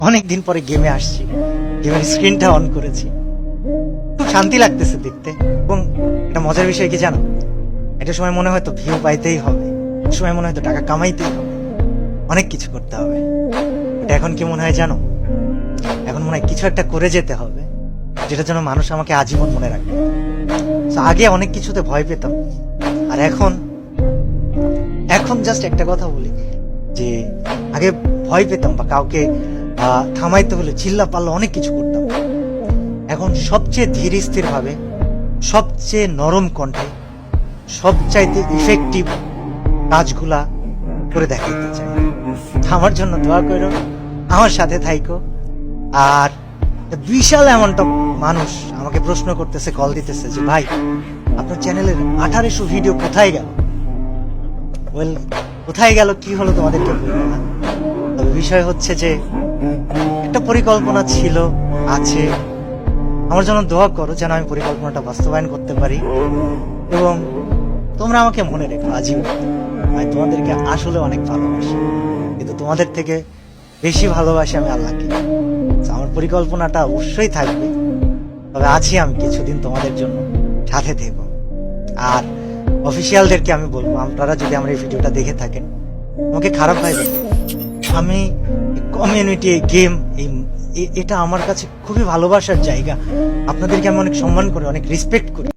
অনেকদিন পরে গেমে আসছি, গেমের স্ক্রিনটা অন করেছি, খুব শান্তি লাগতেছে দেখতে। এবং এটা মজার বিষয় কি জানো, একটা সময় মনে হয় তো ভিউ পাইতেই হবে, একটা সময় মনে হয় তো টাকা কামাইতেই হবে, অনেক কিছু করতে হবে। এটা এখন কি মনে হয় জানো, এখন মনে হয় কিছু একটা করে যেতে হবে যেটার জন্য মানুষ আমাকে আজীবন মনে রাখবে। So, আগে অনেক কিছুতে ভয় পেতাম, আর এখন এখন জাস্ট একটা কথা বলি যে আগে ভয় পেতাম বা কাউকে থামাইতে হলে চিল্লা পাল্লা অনেক কিছু করতাম। এখন সবচেয়ে ধীর স্থির ভাবে, সবচেয়ে নরম কণ্ঠে, সবচাইতে ইফেক্টিভ কাজগুলা করে দেখাইতে চাই। আমার জন্য দোয়া করো, আমার সাথে থাইকো। আর বিশাল এমন মানুষ আমাকে প্রশ্ন করতেছে, কল দিতেছে যে ভাই আপনার চ্যানেলের 1800 ভিডিও কোথায় গেল। ওয়েল, কোথায় গেল কি হলো তোমাদেরকে বলবো না, তবে বিষয় হচ্ছে যে একটা পরিকল্পনা ছিল, আছে। আমার জন্য দোয়া করো যেন আমি পরিকল্পনাটা বাস্তবায়ন করতে পারি, এবং তোমরা আমাকে মনে রেখো আজীবন। আমি তোমাদেরকে আসলে অনেক ভালোবাসি, কিন্তু তোমাদের থেকে বেশি ভালোবাসি আমি আল্লাহকে। আমার পরিকল্পনাটা অবশ্যই থাকবে, তবে আছি আমি কিছুদিন তোমাদের জন্য সাথে থেব। আর অফিসিয়ালদেরকে আমি বলবো, আপনারা যদি আমার এই ভিডিওটা দেখে থাকেন, আমাকে খারাপ ভাইবেন না। আমি কমিউনিটি, গেম, এটা আমার কাছে খুবই ভালোবাসার জায়গা। আপনাদেরকে আমি অনেক সম্মান করি, অনেক রেসপেক্ট করি।